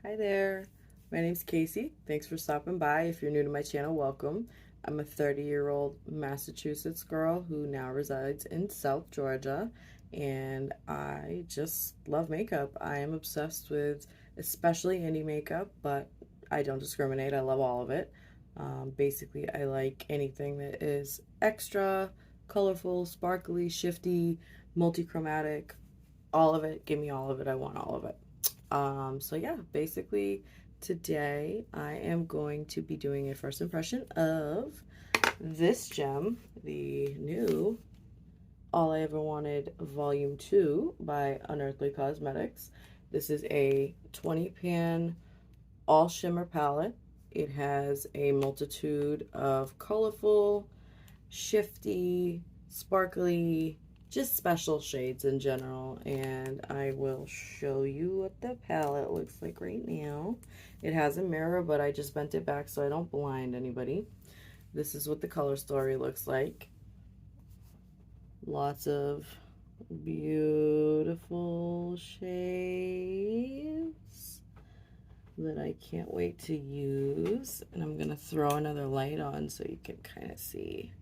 Hi there, my name's Casey. Thanks for stopping by. If you're new to my channel, welcome. I'm a 30-year-old Massachusetts girl who now resides in South Georgia, and I just love makeup. I am obsessed with especially indie makeup, but I don't discriminate. I love all of it. Basically, I like anything that is extra, colorful, sparkly, shifty, multi-chromatic, all of it. Give me all of it. I want all of it. So yeah, basically today I am going to be doing a first impression of this gem, the new All I Ever Wanted Volume 2 by Unearthly Cosmetics. This is a 20 pan all shimmer palette. It has a multitude of colorful, shifty, sparkly, just special shades in general, and I will show you what the palette looks like right now. It has a mirror, but I just bent it back so I don't blind anybody. This is what the color story looks like. Lots of beautiful shades that I can't wait to use, and I'm gonna throw another light on so you can kind of see.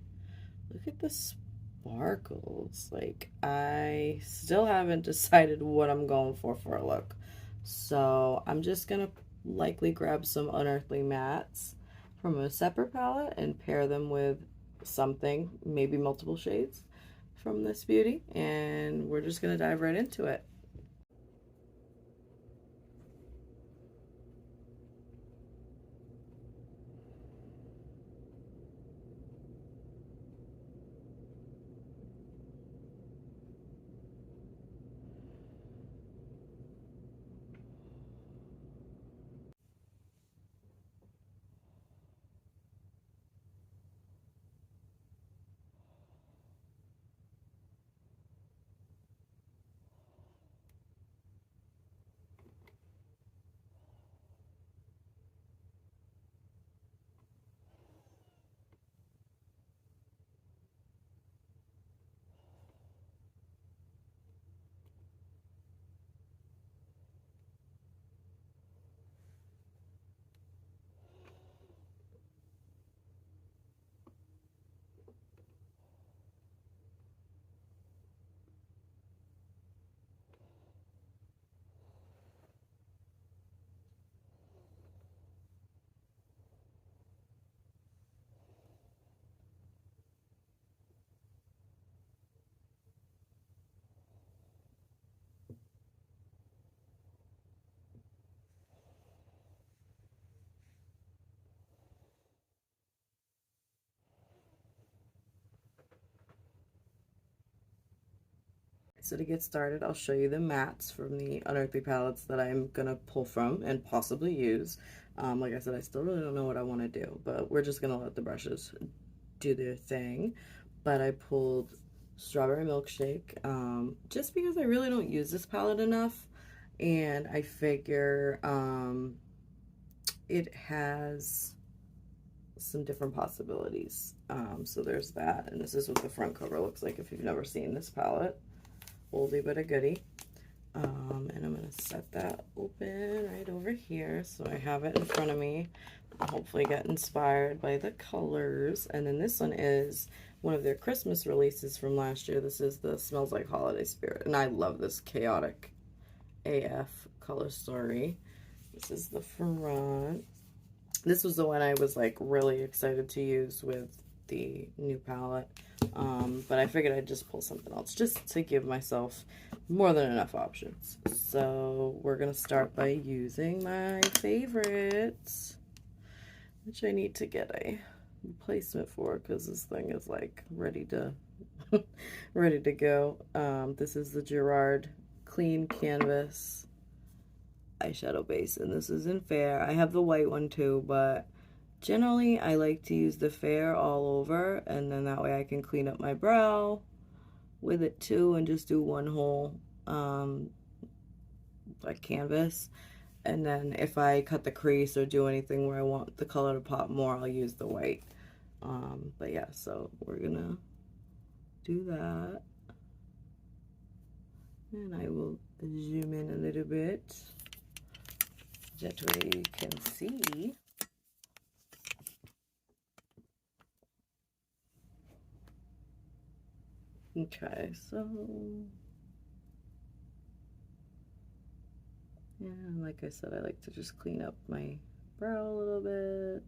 Look at the sparkles. Like, I still haven't decided what I'm going for a look. So I'm just gonna likely grab some Unearthly mattes from a separate palette and pair them with something, maybe multiple shades from this beauty, and we're just gonna dive right into it. So to get started, I'll show you the mattes from the Unearthly palettes that I'm gonna pull from and possibly use. Like I said, I still really don't know what I want to do, but we're just gonna let the brushes do their thing. But I pulled Strawberry Milkshake just because I really don't use this palette enough, and I figure it has some different possibilities. So there's that, and this is what the front cover looks like if you've never seen this palette. Oldie but a goodie. And I'm going to set that open right over here so I have it in front of me. I'll hopefully get inspired by the colors. And then this one is one of their Christmas releases from last year. This is the Smells Like Holiday Spirit, and I love this chaotic AF color story. This is the front. This was the one I was like really excited to use with the new palette, but I figured I'd just pull something else just to give myself more than enough options. So we're gonna start by using my favorites, which I need to get a replacement for because this thing is like ready to ready to go. This is the Gerard Clean Canvas eyeshadow base, and this is in Fair. I have the white one too, but generally I like to use the Fair all over, and then that way I can clean up my brow with it too and just do one whole like canvas. And then if I cut the crease or do anything where I want the color to pop more, I'll use the white. But yeah, so we're gonna do that, and I will zoom in a little bit. that we can see. Okay, so yeah, and like I said, I like to just clean up my brow a little bit.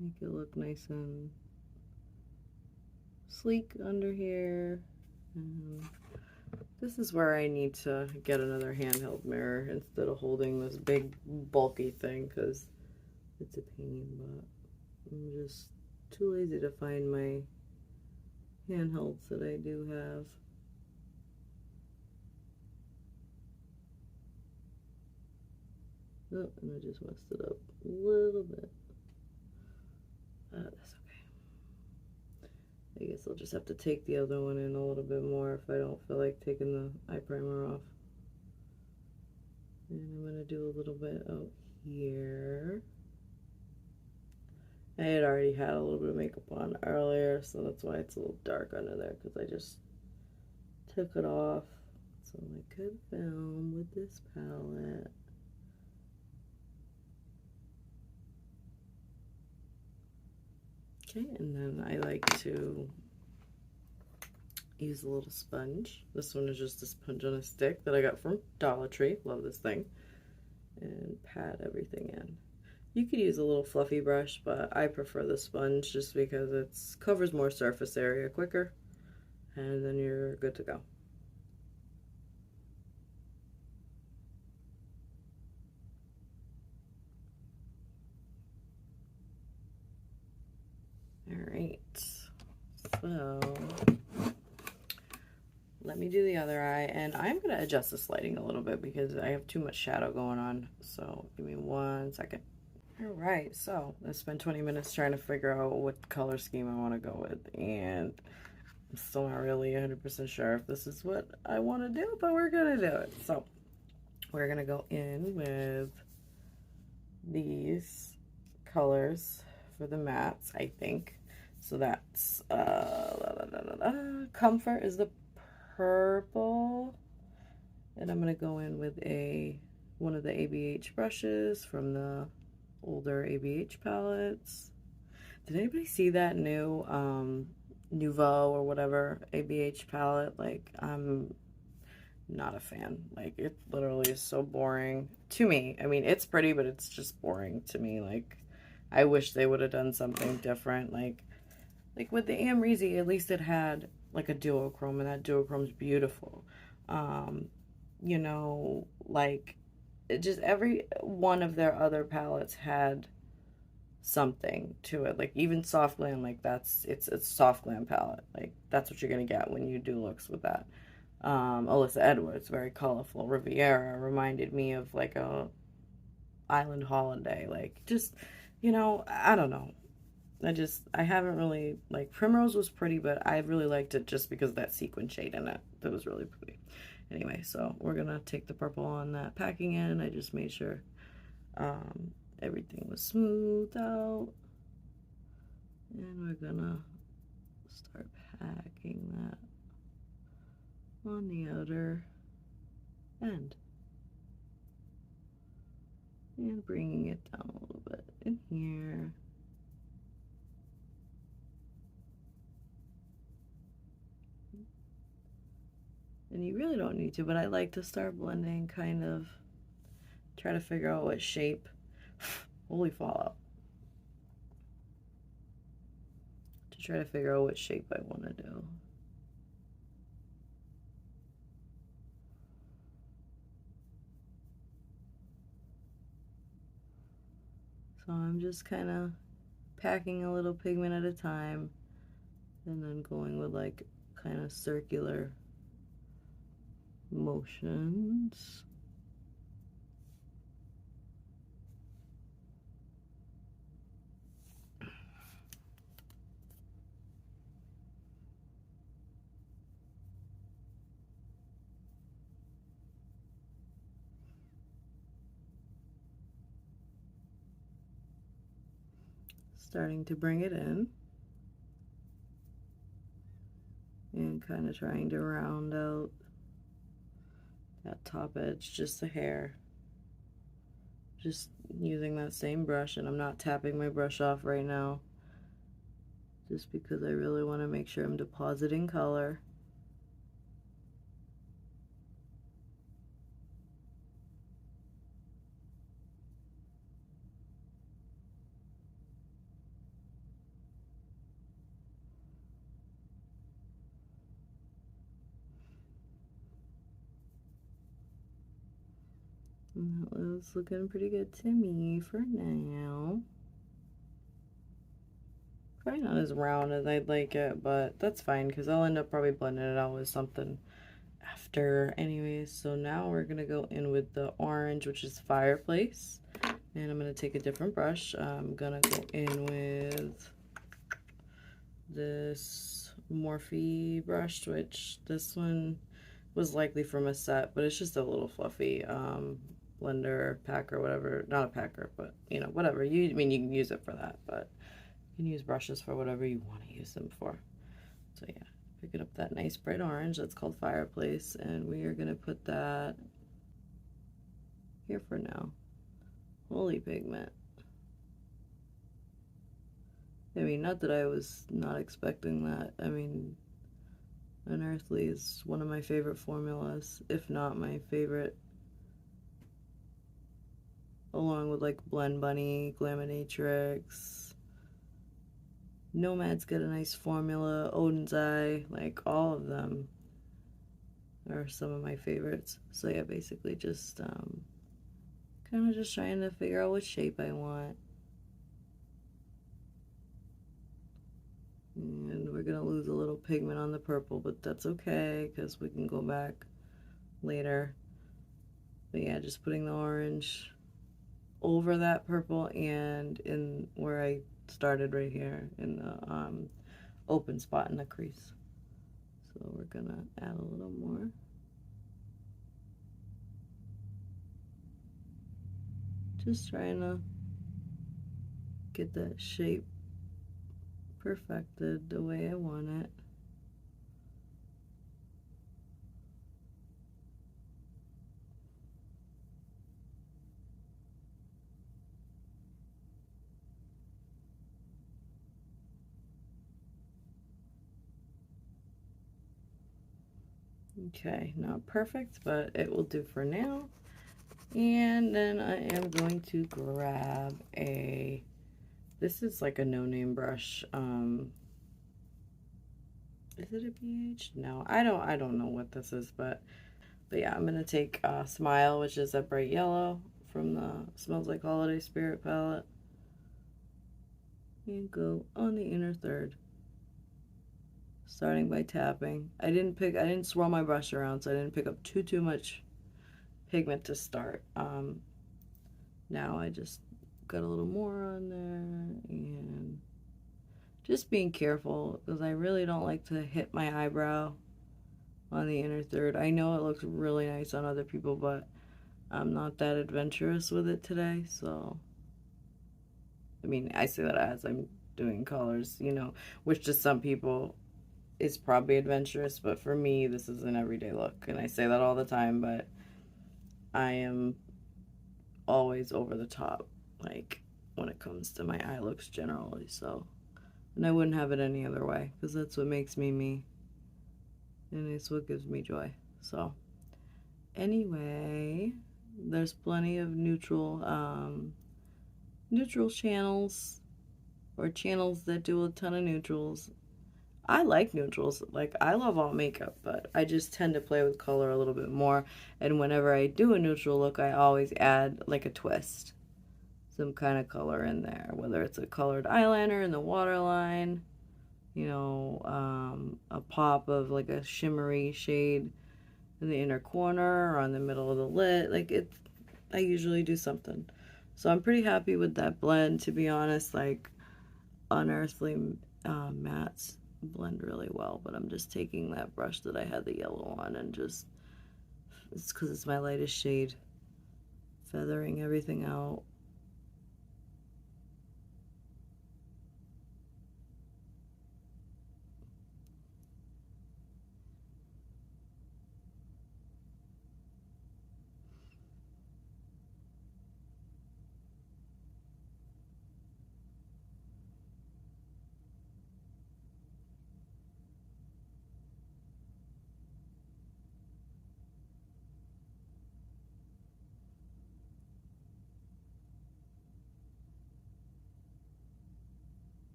Make it look nice and sleek under here. This is where I need to get another handheld mirror instead of holding this big bulky thing, because it's a pain, but I'm just too lazy to find my handhelds that I do have. Oh, and I just messed it up a little bit. That's okay. I guess I'll just have to take the other one in a little bit more if I don't feel like taking the eye primer off. And I'm going to do a little bit out here. I had already had a little bit of makeup on earlier, so that's why it's a little dark under there, because I just took it off so I could film with this palette. Okay, and then I like to use a little sponge. This one is just a sponge on a stick that I got from Dollar Tree. Love this thing. And pat everything in. You could use a little fluffy brush, but I prefer the sponge just because it covers more surface area quicker, and then you're good to go. Alright, so let me do the other eye, and I'm going to adjust this lighting a little bit because I have too much shadow going on, so give me 1 second. Alright, so I spent 20 minutes trying to figure out what color scheme I want to go with, and I'm still not really 100% sure if this is what I want to do, but we're going to do it. So we're going to go in with these colors for the mattes, I think. So that's Comfort is the purple, and I'm going to go in with one of the ABH brushes from the older ABH palettes. Did anybody see that new Nouveau or whatever ABH palette? Like, I'm not a fan. Like, it literally is so boring to me. I mean, it's pretty, but it's just boring to me. Like, I wish they would have done something different. Like with the Amrezy, at least it had like a duochrome, and that duochrome's beautiful. You know, like, just every one of their other palettes had something to it. Like, even Soft Glam, like, it's a Soft Glam palette. Like, that's what you're gonna get when you do looks with that. Alyssa Edwards, very colorful. Riviera reminded me of like a island holiday. Like, just, you know, I don't know. I haven't really, like, Primrose was pretty, but I really liked it just because of that sequin shade in it. That was really pretty. Anyway, so we're gonna take the purple on that packing in. I just made sure everything was smoothed out. And we're gonna start packing that on the outer end. And bringing it down a little bit in here. And you really don't need to, but I like to start blending, kind of try to figure out what shape. Holy fallout. To try to figure out what shape I want to do. So I'm just kind of packing a little pigment at a time, and then going with like kind of circular motions. Starting to bring it in and kind of trying to round out that top edge, just a hair. Just using that same brush, and I'm not tapping my brush off right now, just because I really want to make sure I'm depositing color. And that was looking pretty good to me for now. Probably not as round as I'd like it, but that's fine because I'll end up probably blending it out with something after anyways. So now we're gonna go in with the orange, which is Fireplace, and I'm gonna take a different brush. I'm gonna go in with this Morphe brush, which this one was likely from a set, but it's just a little fluffy blender packer, whatever. Not a packer, but you know, whatever. You can use it for that, but you can use brushes for whatever you want to use them for. So yeah, picking up that nice bright orange that's called Fireplace, and we are gonna put that here for now. Holy pigment. I mean, not that I was not expecting that. I mean, Unearthly is one of my favorite formulas, if not my favorite, along with like Blend Bunny, Glaminatrix. Nomad's got a nice formula, Odin's Eye, like all of them are some of my favorites. So yeah, basically just kind of just trying to figure out what shape I want. And we're gonna lose a little pigment on the purple, but that's okay because we can go back later. But yeah, just putting the orange over that purple and in where I started right here in the open spot in the crease. So we're gonna add a little more. Just trying to get that shape perfected the way I want it. Okay, not perfect, but it will do for now. And then I am going to grab a, this is like a no-name brush. Is it a BH? No, I don't know what this is, but yeah, I'm gonna take Smile, which is a bright yellow from the Smells Like Holiday Spirit palette, and go on the inner third, starting by tapping. I didn't swirl my brush around, so I didn't pick up too much pigment to start. Now I just got a little more on there, and just being careful because I really don't like to hit my eyebrow on the inner third. I know it looks really nice on other people, but I'm not that adventurous with it today. So I mean, I say that as I'm doing colors, you know, which to some people is probably adventurous, but for me this is an everyday look, and I say that all the time, but I am always over the top, like when it comes to my eye looks generally. So, and I wouldn't have it any other way because that's what makes me me, and it's what gives me joy. So anyway, there's plenty of neutral channels, or channels that do a ton of neutrals. I like neutrals. Like, I love all makeup, but I just tend to play with color a little bit more. And whenever I do a neutral look, I always add like a twist, some kind of color in there, whether it's a colored eyeliner in the waterline, you know, a pop of like a shimmery shade in the inner corner or on the middle of the lid. Like, I usually do something. So I'm pretty happy with that blend, to be honest. Like, Unearthly mattes blend really well, but I'm just taking that brush that I had the yellow on and just, it's because it's my lightest shade, feathering everything out.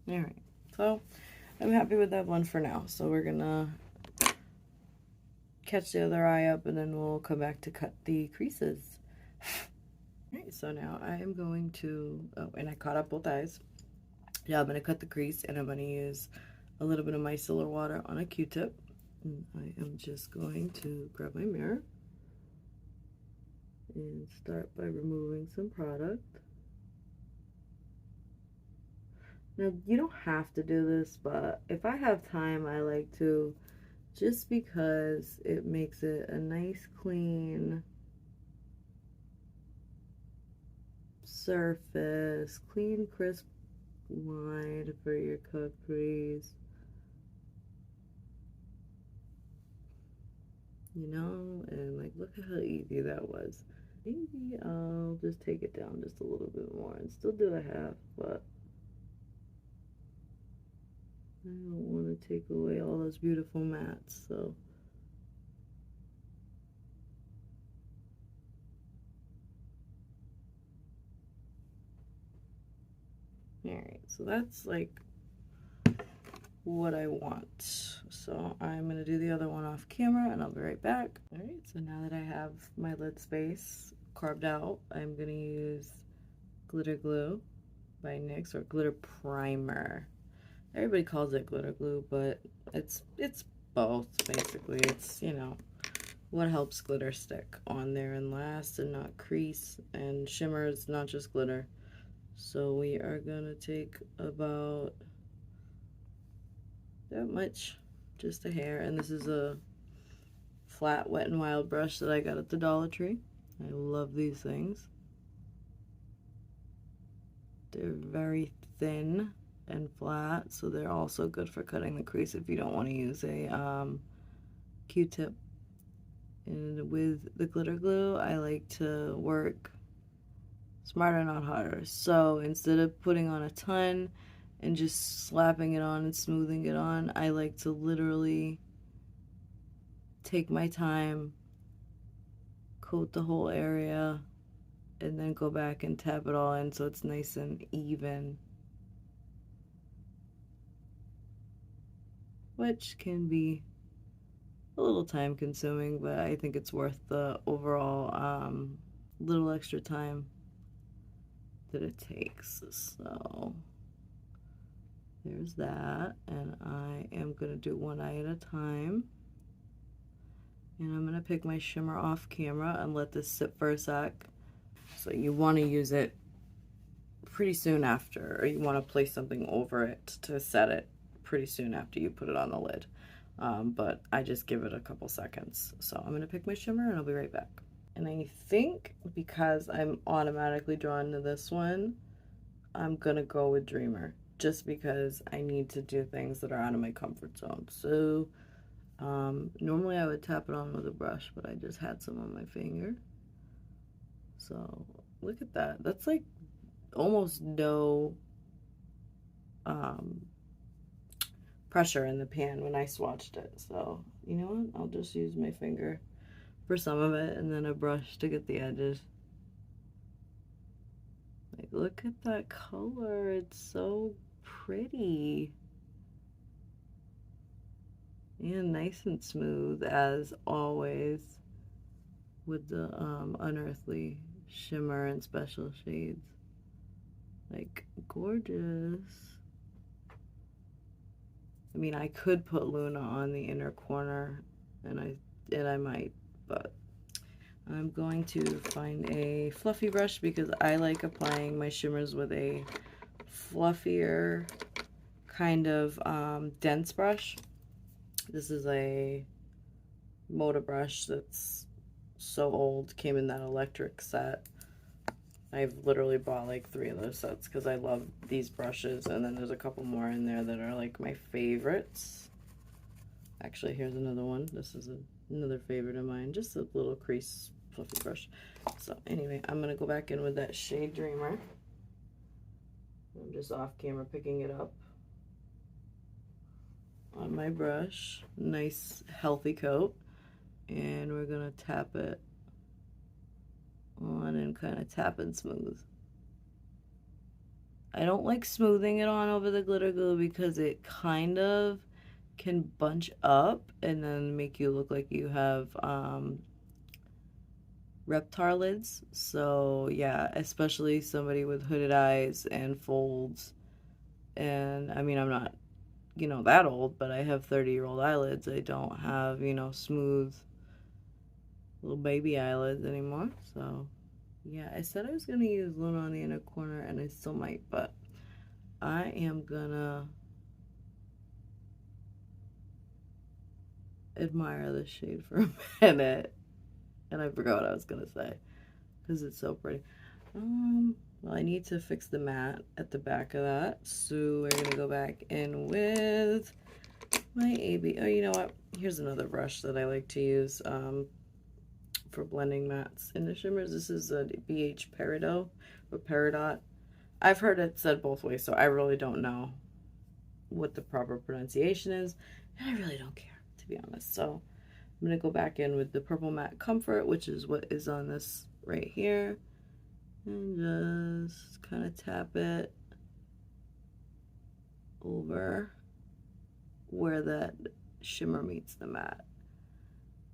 All right, so I'm happy with that one for now. So we're gonna catch the other eye up and then we'll come back to cut the creases. All right, so now I am going to, oh, and I caught up both eyes. Yeah, I'm gonna cut the crease and I'm gonna use a little bit of micellar water on a Q-tip. And I am just going to grab my mirror and start by removing some product. Now, you don't have to do this, but if I have time, I like to, just because it makes it a nice, clean surface, clean, crisp line for your cut crease. You know, and like, look at how easy that was. Maybe I'll just take it down just a little bit more and still do a half, but I don't want to take away all those beautiful mats, so. Alright, so that's like what I want. So I'm going to do the other one off camera and I'll be right back. Alright, so now that I have my lid space carved out, I'm going to use glitter glue by NYX, or glitter primer. Everybody calls it glitter glue, but it's both basically. It's, you know, what helps glitter stick on there and last and not crease, and shimmers, not just glitter. So we are gonna take about that much, just a hair, and this is a flat Wet n Wild brush that I got at the Dollar Tree. I love these things. They're very thin and flat, so they're also good for cutting the crease if you don't want to use a Q-tip. And with the glitter glue, I like to work smarter, not harder. So instead of putting on a ton and just slapping it on and smoothing it on, I like to literally take my time, coat the whole area, and then go back and tap it all in so it's nice and even. Which can be a little time consuming, but I think it's worth the overall little extra time that it takes. So there's that, and I am gonna do one eye at a time, and I'm gonna pick my shimmer off camera and let this sit for a sec. So you want to use it pretty soon after, or you want to place something over it to set it pretty soon after you put it on the lid. But I just give it a couple seconds. So I'm gonna pick my shimmer and I'll be right back. And I think because I'm automatically drawn to this one, I'm gonna go with Dreamer, just because I need to do things that are out of my comfort zone. So normally I would tap it on with a brush, but I just had some on my finger. So look at that. That's like almost no pressure in the pan when I swatched it. So you know what? I'll just use my finger for some of it and then a brush to get the edges. Like, look at that color. It's so pretty. And nice and smooth as always with the Unearthly shimmer and special shades. Like, gorgeous. I mean, I could put Luna on the inner corner, and I might, but I'm going to find a fluffy brush because I like applying my shimmers with a fluffier kind of dense brush. This is a Moda brush that's so old, came in that electric set. I've literally bought like 3 of those sets because I love these brushes, and then there's a couple more in there that are like my favorites. Actually, here's another one. This is another favorite of mine, just a little crease fluffy brush. So anyway, I'm gonna go back in with that shade Dreamer. I'm just off camera picking it up on my brush. Nice healthy coat, and we're gonna tap it on and kind of tap and smooth. I don't like smoothing it on over the glitter glue because it kind of can bunch up and then make you look like you have reptar lids. So yeah, especially somebody with hooded eyes and folds. And I mean, I'm not, you know, that old, but I have 30-year-old eyelids. I don't have, you know, smooth little baby eyelids anymore. So yeah, I said I was gonna use Luna on the inner corner, and I still might, but I am gonna admire this shade for a minute. And I forgot what I was gonna say because it's so pretty. Well, I need to fix the matte at the back of that, so we're gonna go back in with my AB. Oh, you know what? Here's another brush that I like to use for blending mattes in the shimmers. This is a BH Peridot or Peridot. I've heard it said both ways, so I really don't know what the proper pronunciation is, and I really don't care, to be honest. So I'm going to go back in with the Purple Matte Comfort, which is what is on this right here, and just kind of tap it over where that shimmer meets the matte.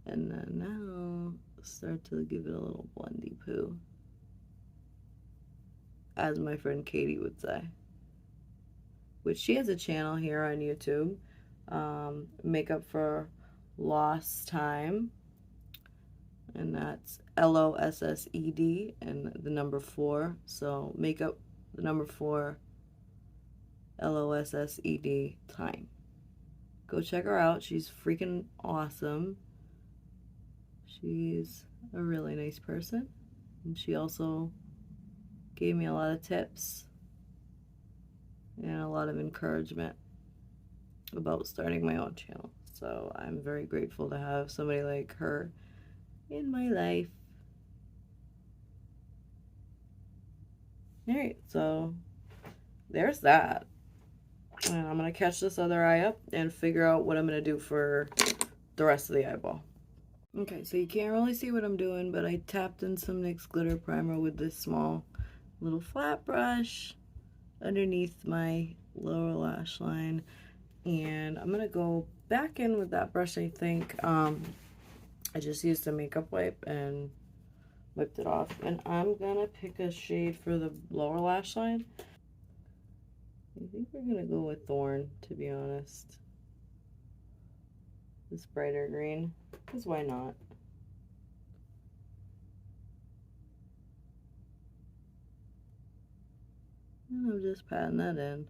And then now start to give it a little blendy poo, as my friend Katie would say, which she has a channel here on YouTube, Makeup for Lost Time, and that's LOSSED and the number 4. So makeup, the number 4, LOSSED time. Go check her out. She's freaking awesome. She's a really nice person, and she also gave me a lot of tips and a lot of encouragement about starting my own channel. So I'm very grateful to have somebody like her in my life. Alright, so there's that. And I'm going to catch this other eye up and figure out what I'm going to do for the rest of the eyeball. Okay, so you can't really see what I'm doing, but I tapped in some NYX glitter primer with this small little flat brush underneath my lower lash line. And I'm going to go back in with that brush, I think. I just used a makeup wipe and wiped it off. And I'm going to pick a shade for the lower lash line. I think we're going to go with Thorn, to be honest. This brighter green, because why not? And I'm just patting that in.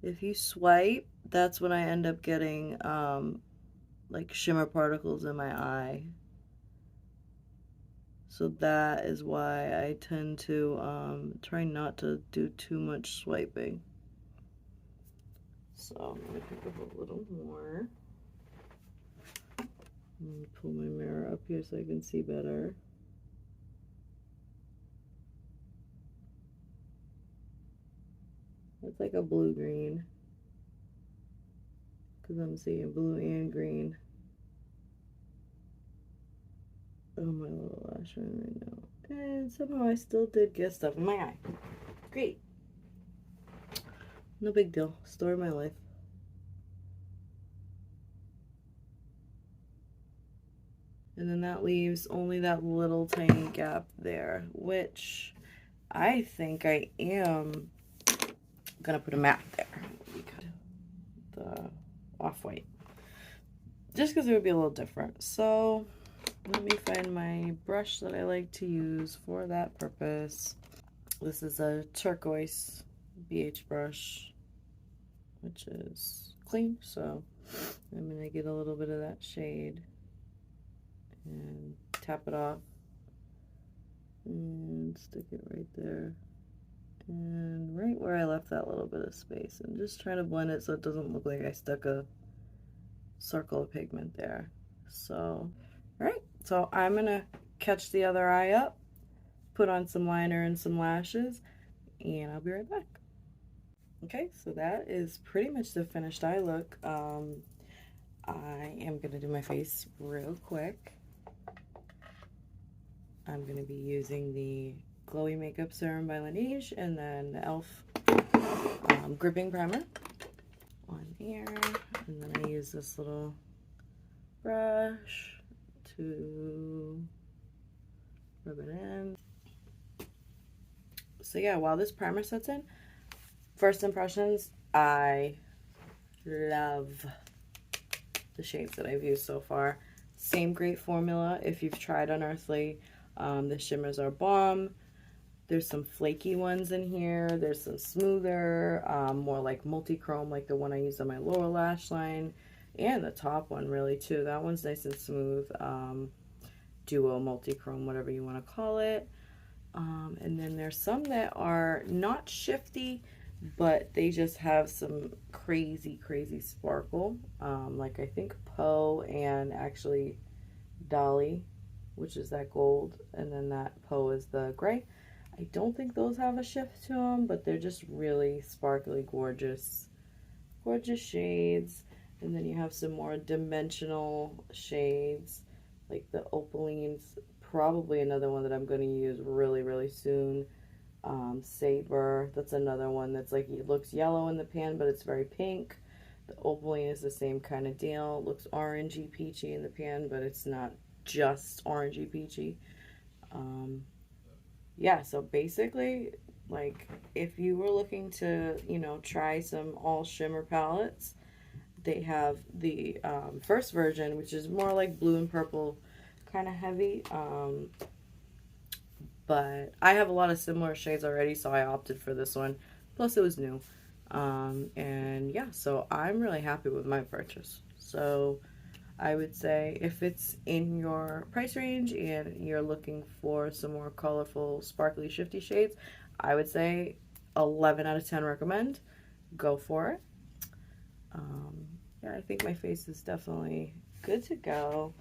If you swipe, that's when I end up getting like shimmer particles in my eye. So that is why I tend to try not to do too much swiping. So I'm going to pick up a little more. I'm going to pull my mirror up here so I can see better. It's like a blue-green, because I'm seeing blue and green on my little lash line right now. And somehow I still did get stuff in my eye. Great. No big deal. Story of my life. And then that leaves only that little tiny gap there, which I think I am gonna put a matte there. The off-white. Just because it would be a little different. So let me find my brush that I like to use for that purpose. This is a turquoise BH brush, which is clean, so I'm going to get a little bit of that shade and tap it off and stick it right there and right where I left that little bit of space, and just trying to blend it so it doesn't look like I stuck a circle of pigment there. So alright, so I'm gonna catch the other eye up, put on some liner and some lashes, and I'll be right back. Okay, so that is pretty much the finished eye look. I am gonna do my face real quick. I'm gonna be using the Glowy Makeup Serum by Laneige, and then the e.l.f. Gripping Primer on here. And then I use this little brush to rub it in. So yeah, while this primer sets in, first impressions, I love the shades that I've used so far. Same great formula if you've tried Unearthly. The shimmers are bomb. There's some flaky ones in here. There's some smoother, more like multi-chrome, like the one I used on my lower lash line. And the top one really too. That one's nice and smooth. Duo multi-chrome, whatever you want to call it. And then there's some that are not shifty, but they just have some crazy sparkle. Like I think Poe and actually Dolly, which is that gold, and then that Poe is the gray. I don't think those have a shift to them, but they're just really sparkly, gorgeous shades. And then you have some more dimensional shades, like the Opalines, probably another one that I'm going to use really soon. Saber, that's another one that's like, it looks yellow in the pan, but it's very pink. The Opaline is the same kind of deal. It looks orangey peachy in the pan, but it's not just orangey peachy. Yeah, so basically, like, if you were looking to, you know, try some all shimmer palettes, they have the first version, which is more like blue and purple, kind of heavy. But I have a lot of similar shades already, so I opted for this one. Plus, it was new. And yeah, so I'm really happy with my purchase. So I would say if it's in your price range and you're looking for some more colorful, sparkly, shifty shades, I would say 11 out of 10 recommend. Go for it. Yeah, I think my face is definitely good to go.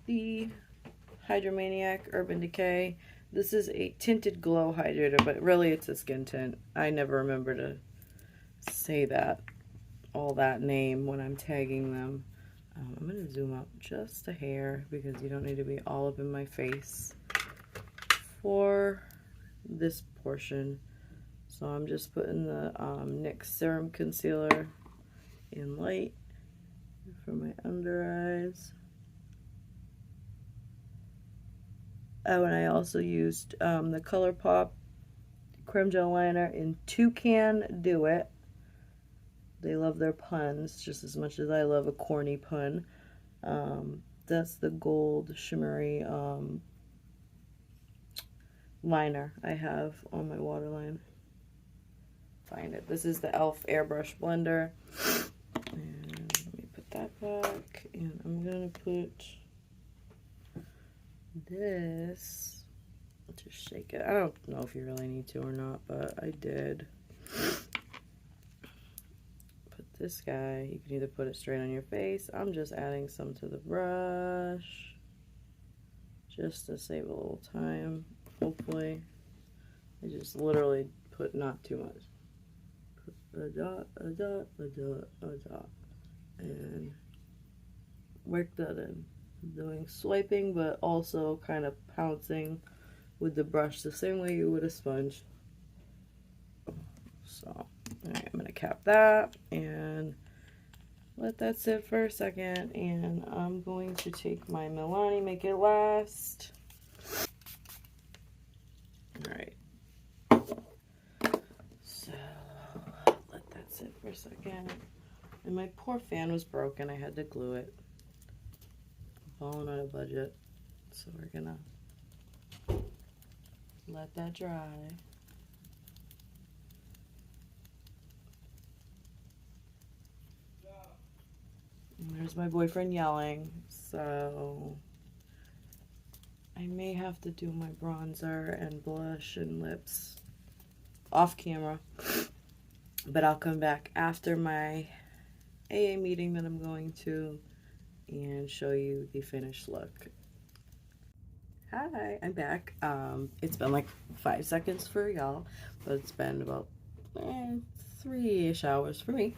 The Hydromaniac Urban Decay. This is a tinted glow hydrator, but really it's a skin tint. I never remember to say that, all that name when I'm tagging them. I'm going to zoom up just a hair because you don't need to be all up in my face for this portion. So I'm just putting the NYX Serum Concealer in light for my under eyes. Oh, and I also used the ColourPop Creme Gel Liner in Toucan Do It. They love their puns just as much as I love a corny pun. That's the gold shimmery liner I have on my waterline. Find it. This is the e.l.f. Airbrush Blender. And let me put that back. And I'm going to put this. Just shake it. I don't know if you really need to or not, but I did. This guy, you can either put it straight on your face. I'm just adding some to the brush just to save a little time, hopefully. I just literally put not too much. Put a dot, a dot, a dot, a dot, and work that in. Doing swiping, but also kind of pouncing with the brush the same way you would a sponge. So alright, I'm going to cap that and let that sit for a second, and I'm going to take my Milani Make It Last. Alright, so let that sit for a second. And my poor fan was broken, I had to glue it. I'm falling on a budget, so we're gonna let that dry. There's my boyfriend yelling, so I may have to do my bronzer and blush and lips off camera, but I'll come back after my AA meeting that I'm going to and show you the finished look. Hi, I'm back. It's been like 5 seconds for y'all, but it's been about 3-ish hours for me.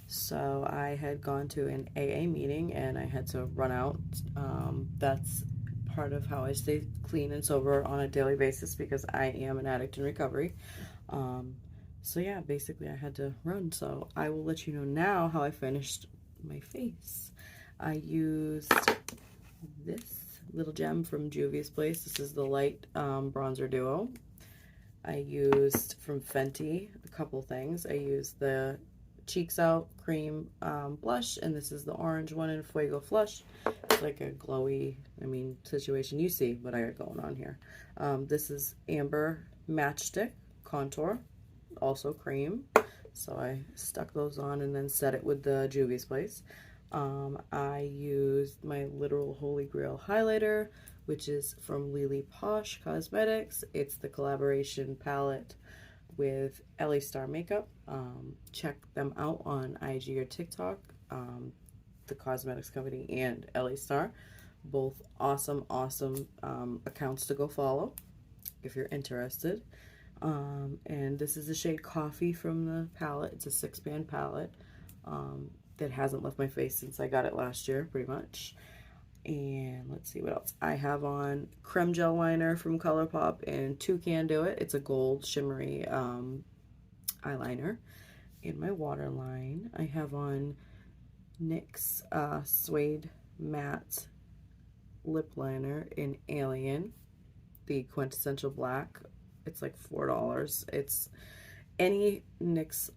So I had gone to an AA meeting and I had to run out. That's part of how I stay clean and sober on a daily basis because I am an addict in recovery. So yeah, basically I had to run. So I will let you know now how I finished my face. I used this little gem from Juvia's Place. This is the light bronzer duo. I used from Fenty a couple things. I used the Cheeks Out cream blush, and this is the orange one in Fuego Flush. It's like a glowy, situation. You see what I got going on here. This is Amber Matchstick Contour, also cream. So I stuck those on and then set it with the Juvia's Place. I used my literal holy grail highlighter, which is from Unearthly Cosmetics. It's the collaboration palette with Ellie Star Makeup. Check them out on IG or TikTok. The cosmetics company and Ellie Star, both awesome accounts to go follow if you're interested. And this is the shade Coffee from the palette. It's a 6-band palette that hasn't left my face since I got it last year, pretty much. And let's see what else. I have on Creme Gel Liner from ColourPop and Toucan Do It. It's a gold shimmery eyeliner. In my waterline, I have on NYX Suede Matte Lip Liner in Alien, the quintessential black. It's like $4. It's any NYX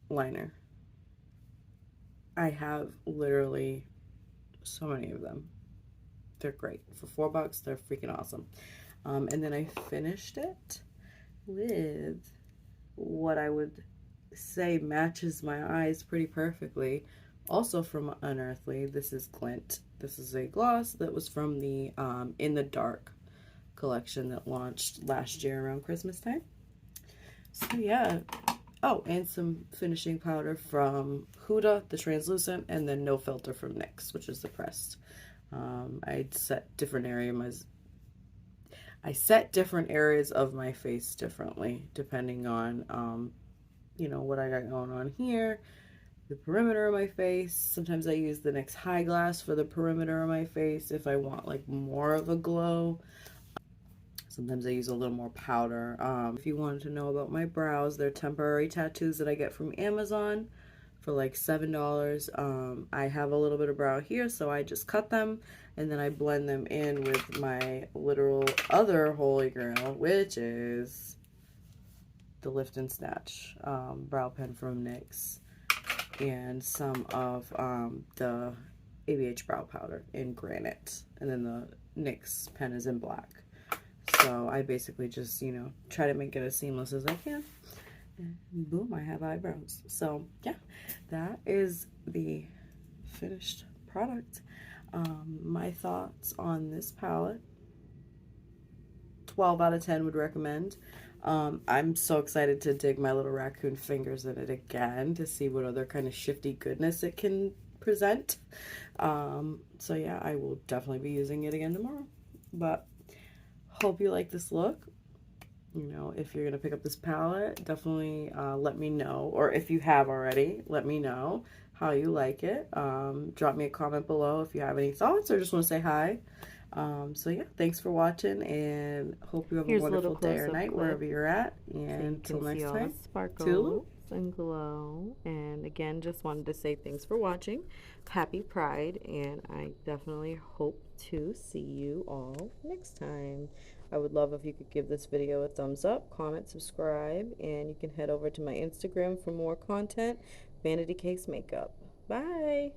liner. I have literally so many of them. They're great. For $4, they're freaking awesome. And then I finished it with what I would say matches my eyes pretty perfectly. Also from Unearthly, this is Glint. This is a gloss that was from the In the Dark collection that launched last year around Christmas time. So yeah. Oh, and some finishing powder from Huda, the translucent, and then No Filter from NYX, which is the pressed. I set different areas of my face differently depending on what I got going on here, the perimeter of my face. Sometimes I use the NYX High Glass for the perimeter of my face if I want like more of a glow. Sometimes I use a little more powder. If you wanted to know about my brows, they're temporary tattoos that I get from Amazon for like $7. I have a little bit of brow here, so I just cut them and then I blend them in with my literal other holy grail, which is the Lift and Snatch brow pen from NYX and some of the ABH brow powder in granite, and then the NYX pen is in black. So I basically just, try to make it as seamless as I can. And boom, I have eyebrows. So yeah, that is the finished product. My thoughts on this palette, 12 out of 10 would recommend. I'm so excited to dig my little raccoon fingers in it again to see what other kind of shifty goodness it can present. So yeah, I will definitely be using it again tomorrow. But hope you like this look. If you're going to pick up this palette, definitely let me know. Or if you have already, let me know how you like it. Drop me a comment below if you have any thoughts or just want to say hi. So yeah, thanks for watching and hope you have a wonderful day or night wherever you're at. And until next time, sparkles and glow. And again, just wanted to say thanks for watching. Happy Pride, and I definitely hope to see you all next time. I would love if you could give this video a thumbs up, comment, subscribe, and you can head over to my Instagram for more content, Vanity Case Makeup. Bye!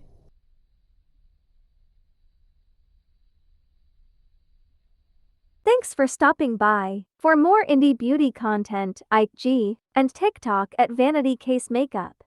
Thanks for stopping by. For more indie beauty content, IG and TikTok at Vanity Case Makeup.